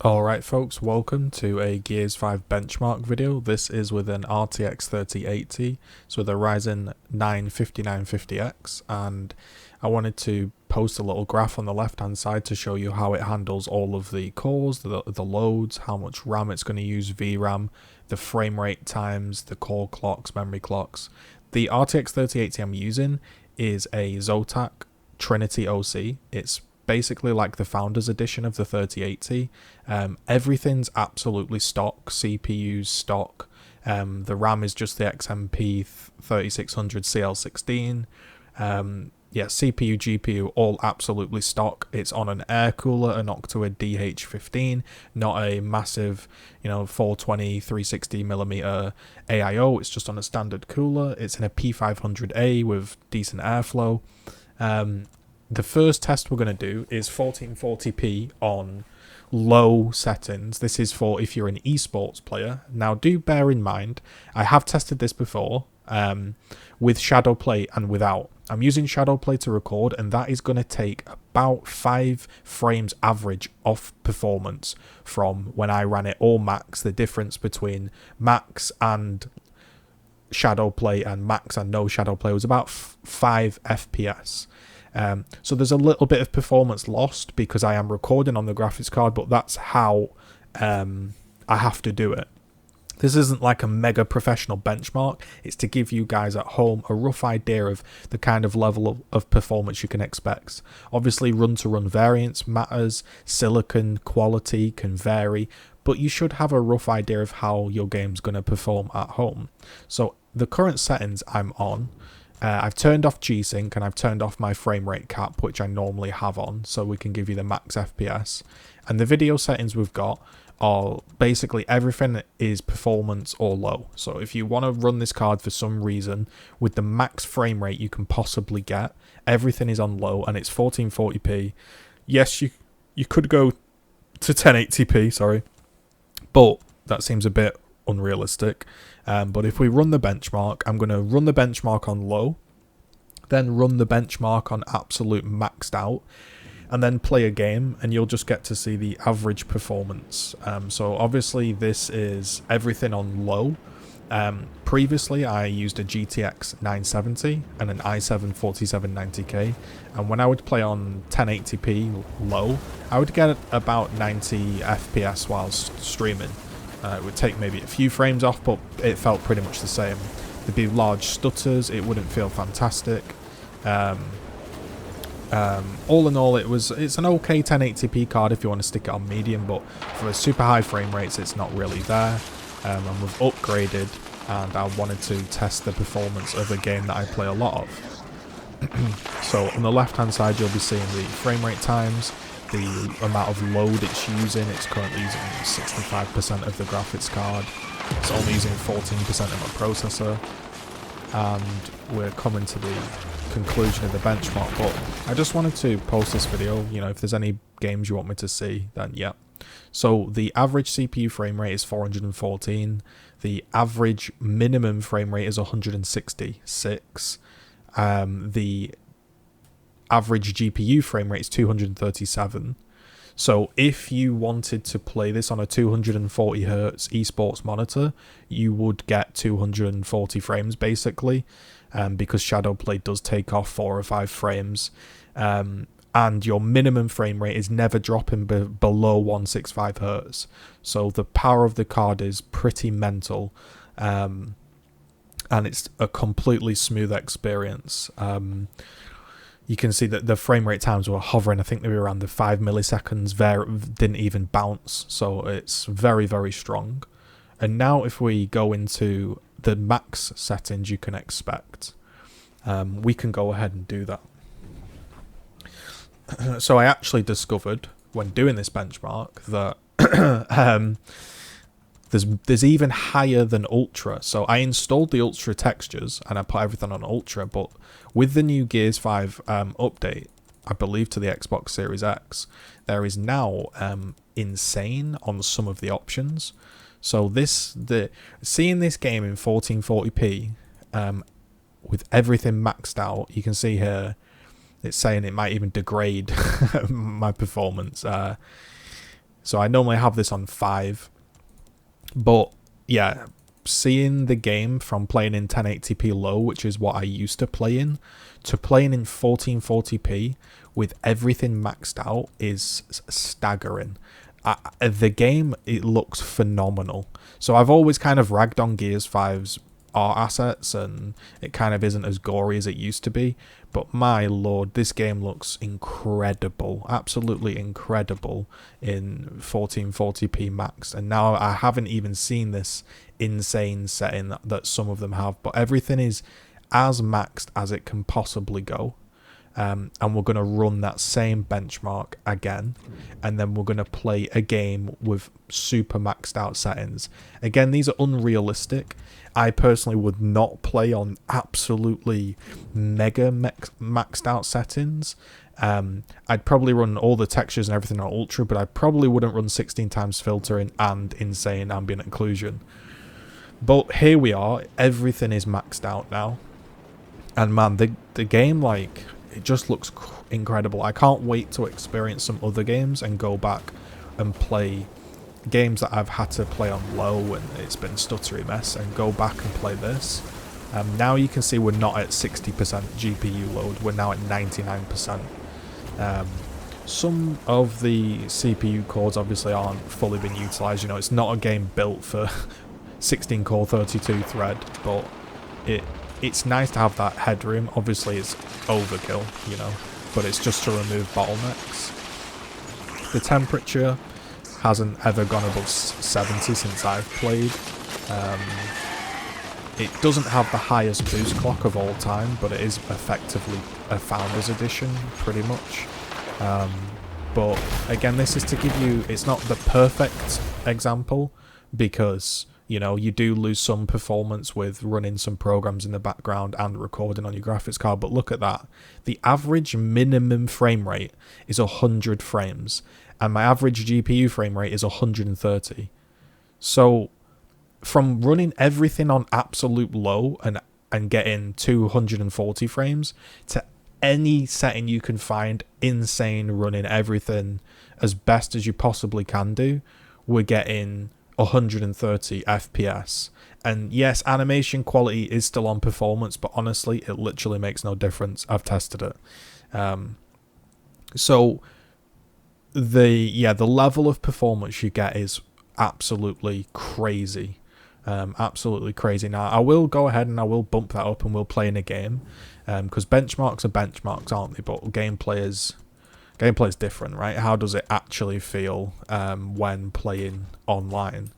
Alright folks, welcome to a Gears 5 benchmark video. This is with an RTX 3080, so with a Ryzen 9 5950X, and I wanted to post a little graph on the left hand side to show you how it handles all of the cores, the loads, how much RAM it's going to use, VRAM, the frame rate times, the core clocks, memory clocks. The RTX 3080 I'm using is a Zotac Trinity OC. It's basically like the Founders Edition of the 3080. Everything's absolutely stock, CPU's stock. The RAM is just the XMP 3600 CL16. Yeah, CPU, GPU, all absolutely stock. It's on an air cooler, an Octua DH15, not a massive, 420, 360mm AIO. It's just on a standard cooler. It's in a P500A with decent airflow. The first test we're going to do is 1440p on low settings. This is for if you're an esports player. Now, do bear in mind, I have tested this before with Shadowplay and without. I'm using Shadowplay to record, and that is going to take about 5 frames average off performance from when I ran it all max. The difference between max and Shadowplay and max and no Shadowplay was about 5 FPS. So there's a little bit of performance lost because I am recording on the graphics card, but that's how I have to do it. This isn't like a mega professional benchmark. It's to give you guys at home a rough idea of the kind of level of performance you can expect. Obviously, run-to-run variance matters. Silicon quality can vary, but you should have a rough idea of how your game's going to perform at home. So the current settings I'm on, I've turned off G-Sync and I've turned off my frame rate cap, which I normally have on, so we can give you the max FPS. And the video settings we've got are basically everything is performance or low. So if you want to run this card for some reason with the max frame rate you can possibly get, everything is on low and it's 1440p. Yes, you could go to 1080p, sorry, but that seems a bit unrealistic. But if we run the benchmark, I'm going to run the benchmark on low, then run the benchmark on absolute maxed out, and then play a game, and you'll just get to see the average performance. So obviously this is everything on low. Previously I used a GTX 970 and an i7 4790K, and when I would play on 1080p low, I would get about 90 FPS whilst streaming. It would take maybe a few frames off, but it felt pretty much the same. There'd be large stutters, it wouldn't feel fantastic. All in all, it's an okay 1080p card if you want to stick it on medium, but for super high frame rates it's not really there. And we've upgraded, and I wanted to test the performance of a game that I play a lot of. So on the left hand side you'll be seeing the frame rate times, the amount of load it's using. It's currently using 65% of the graphics card. It's only using 14% of my processor, and we're coming to the conclusion of the benchmark. But I just wanted to post this video, if there's any games you want me to see, then yeah. So the average CPU frame rate is 414. The average minimum frame rate is 166. The average GPU frame rate is 237. So if you wanted to play this on a 240Hz esports monitor, you would get 240 frames basically, because Shadowplay does take off 4 or 5 frames, and your minimum frame rate is never dropping below 165Hz. So the power of the card is pretty mental, and it's a completely smooth experience. You can see that the frame rate times were hovering. I think they were around the 5 milliseconds. Didn't even bounce. So it's very, very strong. And now if we go into the max settings you can expect, we can go ahead and do that. So I actually discovered when doing this benchmark that there's even higher than Ultra. So I installed the Ultra textures and I put everything on Ultra, but with the new Gears 5 update, I believe to the Xbox Series X, there is now insane on some of the options. So seeing this game in 1440p with everything maxed out, you can see here it's saying it might even degrade my performance. So I normally have this on 5. But yeah, seeing the game from playing in 1080p low, which is what I used to play in, to playing in 1440p with everything maxed out is staggering. The game, it looks phenomenal. So I've always kind of ragged on Gears 5's art assets, and it kind of isn't as gory as it used to be, but my lord, this game looks incredible, absolutely incredible in 1440p max. And now I haven't even seen this insane setting that some of them have, but everything is as maxed as it can possibly go. And we're going to run that same benchmark again, and then we're going to play a game with super maxed out settings. Again, these are unrealistic. I personally would not play on absolutely mega maxed out settings. I'd probably run all the textures and everything on ultra, but I probably wouldn't run 16 times filtering and insane ambient occlusion. But here we are, everything is maxed out now, and man, the game, like, it just looks incredible. I can't wait to experience some other games and go back and play games that I've had to play on low and it's been stuttery mess, and go back and play this. Now you can see we're not at 60% GPU load, we're now at 99%. Some of the CPU cores obviously aren't fully being utilised. You know, it's not a game built for 16 core 32 thread, but it's nice to have that headroom. Obviously it's overkill, you know, but it's just to remove bottlenecks. The temperature hasn't ever gone above 70 since I've played. It doesn't have the highest boost clock of all time, but it is effectively a Founders Edition, pretty much. But again, this is to give you, it's not the perfect example, because you know, you do lose some performance with running some programs in the background and recording on your graphics card, but look at that. The average minimum frame rate is 100 frames, and my average GPU frame rate is 130. So, from running everything on absolute low and getting 240 frames, to any setting you can find insane, running everything as best as you possibly can do, we're getting 130 FPS. And yes, animation quality is still on performance, but honestly, it literally makes no difference. I've tested it. So the level of performance you get is absolutely crazy. Absolutely crazy. Now, I will go ahead and I will bump that up and we'll play in a game, because benchmarks are benchmarks, aren't they? But gameplay is different, right? How does it actually feel when playing online?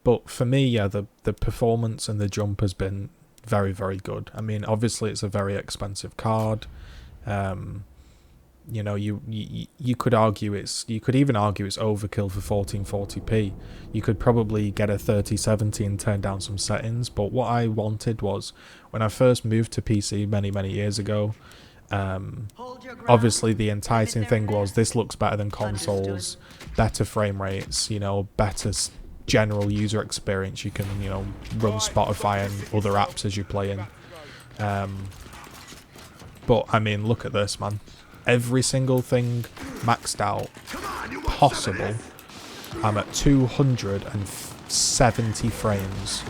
But for me, yeah, the performance and the jump has been very, very good. I mean, obviously it's a very expensive card. You know, you could argue you could even argue it's overkill for 1440p. You could probably get a 3070 and turn down some settings. But what I wanted was, when I first moved to PC many years ago, obviously the enticing thing was, this looks better than consoles, better frame rates, you know, better general user experience. You can, you know, run Spotify and other apps as you're playing. But I mean, look at this, man. Every single thing maxed out possible. I'm at 270 frames.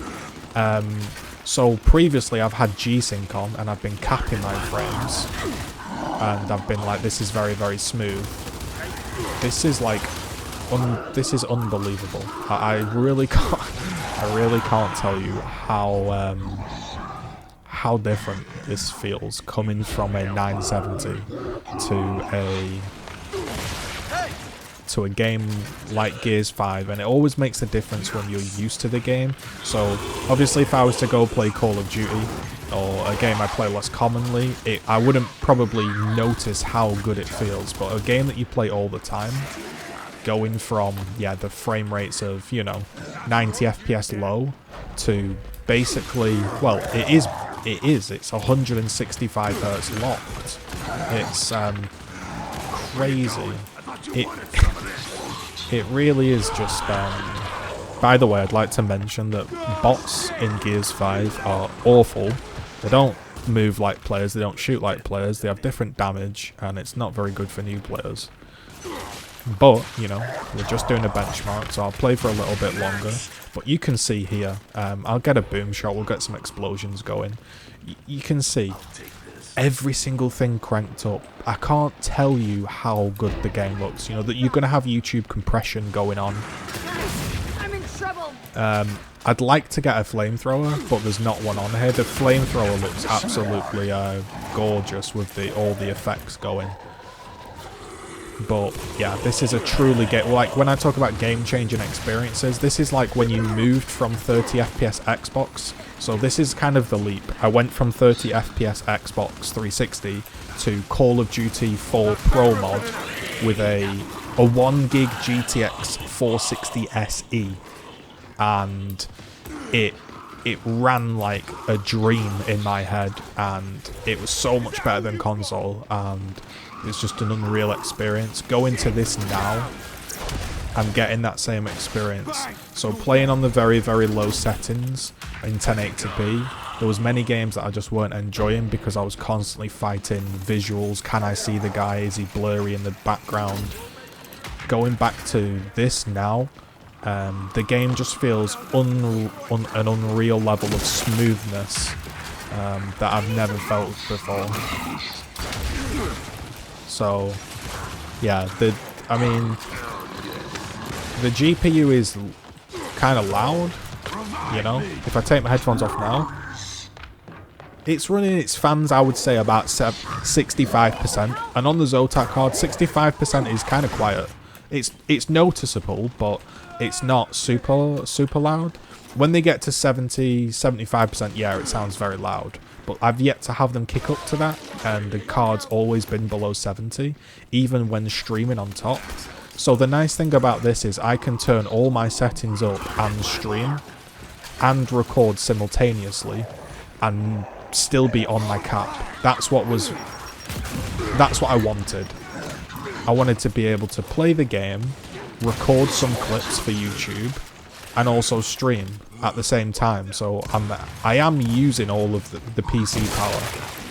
So previously I've had G-Sync on and I've been capping my frames, and I've been like, this is very, very smooth. This is like, this is unbelievable. I really can't tell you how different this feels, coming from a 970 to a game like Gears 5, and it always makes a difference when you're used to the game. So obviously if I was to go play Call of Duty, or a game I play less commonly, I wouldn't probably notice how good it feels. But a game that you play all the time, going from, yeah, the frame rates of, you know, 90 FPS low to basically, well, it's 165 hertz locked. It's crazy. It really is just. By the way, I'd like to mention that bots in Gears 5 are awful. They don't move like players, they don't shoot like players, they have different damage, and it's not very good for new players. But, you know, we're just doing a benchmark, so I'll play for a little bit longer. But you can see here, I'll get a boom shot, we'll get some explosions going. You can see every single thing cranked up. I can't tell you how good the game looks. You know, that you're going to have YouTube compression going on. I'm in trouble. I'd like to get a flamethrower, but there's not one on here. The flamethrower looks absolutely gorgeous with all the effects going. But yeah, this is a truly like when I talk about game-changing experiences, this is like when you moved from 30 FPS Xbox. So this is kind of the leap. I went from 30 FPS Xbox 360 to Call of Duty 4 Pro mod with a 1 gig GTX 460 SE, and it ran like a dream in my head, and it was so much better than console, and it's just an unreal experience. Going to this now, I'm getting that same experience. So playing on the very, very low settings in 1080p, there was many games that I just weren't enjoying because I was constantly fighting visuals. Can I see the guy? Is he blurry in the background? Going back to this now, the game just feels an unreal level of smoothness that I've never felt before. So, yeah, the GPU is kind of loud, you know. If I take my headphones off now, it's running its fans, I would say, about 65%, and on the Zotac card, 65% is kind of quiet. It's noticeable, but it's not super loud. When they get to 70-75%, yeah, it sounds very loud. But I've yet to have them kick up to that, and the card's always been below 70, even when streaming on top. So the nice thing about this is I can turn all my settings up and stream and record simultaneously and still be on my cap. That's what I wanted. I wanted to be able to play the game, record some clips for YouTube, and also stream at the same time. So I am using all of the PC power.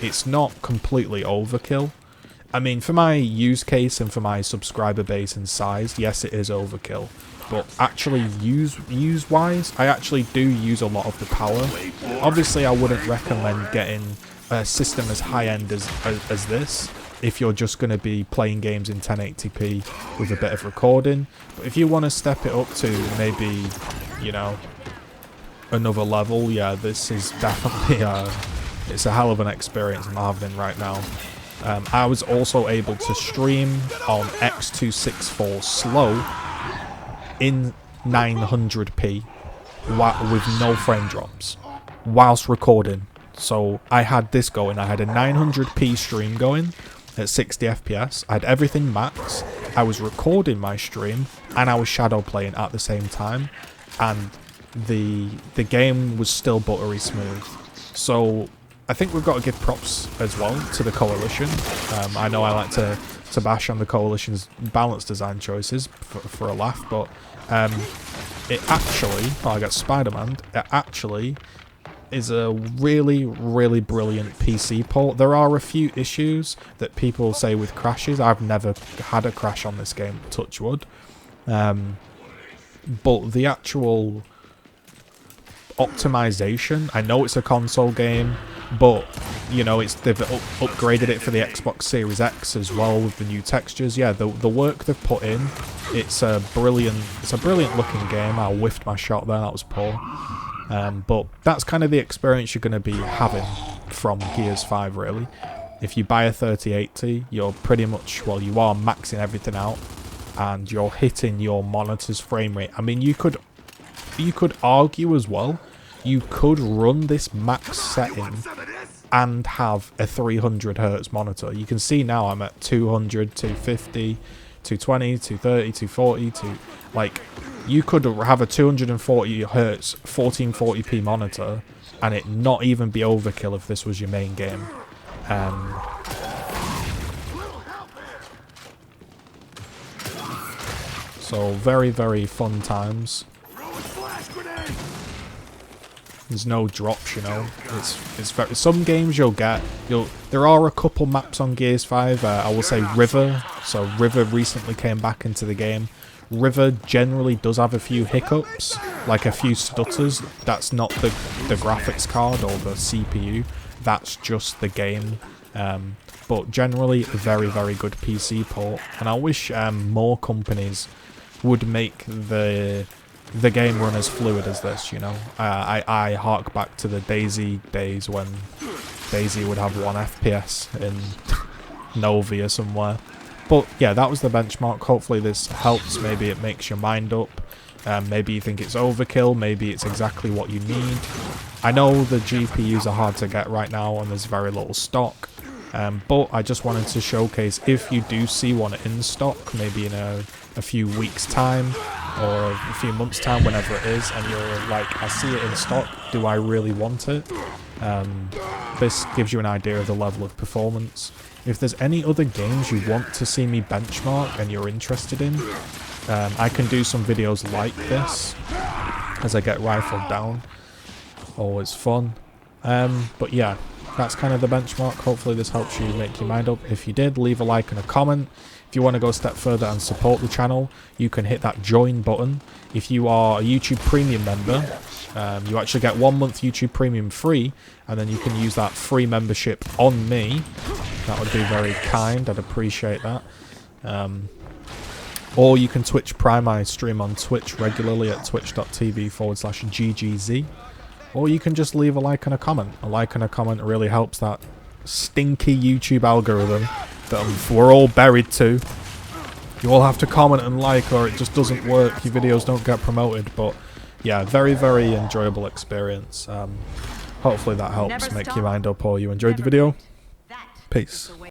It's not completely overkill. I mean, for my use case and for my subscriber base and size, yes, it is overkill. But actually, use-wise, I actually do use a lot of the power. Obviously, I wouldn't recommend getting a system as high-end as this if you're just going to be playing games in 1080p with a bit of recording. But if you want to step it up to maybe, you know, another level, yeah, this is definitely it's a hell of an experience I'm having right now. I was also able to stream on X264 slow in 900p with no frame drops whilst recording. So I had this going. I had a 900p stream going at 60 FPS. I had everything max. I was recording my stream and I was shadow playing at the same time, and the game was still buttery smooth. So I think we've got to give props as well to the Coalition. I know I like to bash on the Coalition's balance design choices for a laugh, but it actually, I got Spider-Man, it actually is a really, really brilliant PC port. There are a few issues that people say with crashes. I've never had a crash on this game, touch wood. But the actual optimization, I know it's a console game, but you know, they've upgraded it for the Xbox Series X as well with the new textures. Yeah, the work they've put in, it's a brilliant looking game. I whiffed my shot there, that was poor. But that's kind of the experience you're going to be having from Gears 5, really. If you buy a 3080, you're pretty much, well, you are maxing everything out, and you're hitting your monitor's frame rate. I mean, you could argue as well, you could run this max setting and have a 300 hertz monitor. You can see now I'm at 200, 250, 220, 230, 240, like, you could have a 240 hertz 1440p monitor and it not even be overkill if this was your main game. So very, very fun times. There's no drops, you know. It's very, some games there are a couple maps on Gears 5. I will say River. So River recently came back into the game. River generally does have a few hiccups, like a few stutters. That's not the graphics card or the CPU. That's just the game. But generally a very, very good PC port. And I wish more companies would make the game run as fluid as this, you know. I hark back to the Daisy days when Daisy would have 1 FPS in Novia somewhere. But yeah, that was the benchmark. Hopefully this helps. Maybe it makes your mind up. Maybe you think it's overkill. Maybe it's exactly what you need. I know the GPUs are hard to get right now and there's very little stock. But I just wanted to showcase, if you do see one in stock, maybe in a few weeks time or a few months time, whenever it is, and you're like, I see it in stock, do I really want it? This gives you an idea of the level of performance. If there's any other games you want to see me benchmark and you're interested in, I can do some videos like this as I get rifled down. Always fun. But yeah, that's kind of the benchmark. Hopefully this helps you make your mind up. If you did, leave a like and a comment. If you want to go a step further and support the channel, you can hit that join button. If you are a YouTube Premium member, you actually get 1 month YouTube Premium free, and then you can use that free membership on me. That would be very kind. I'd appreciate that. Or you can Twitch Prime. I stream on Twitch regularly at twitch.tv/GGZII. Or you can just leave a like and a comment. A like and a comment really helps that stinky YouTube algorithm that we're all buried to. You all have to comment and like or it just doesn't work. Your videos don't get promoted. But yeah, very, very enjoyable experience. Hopefully that helps make your mind up or you enjoyed the video. Peace.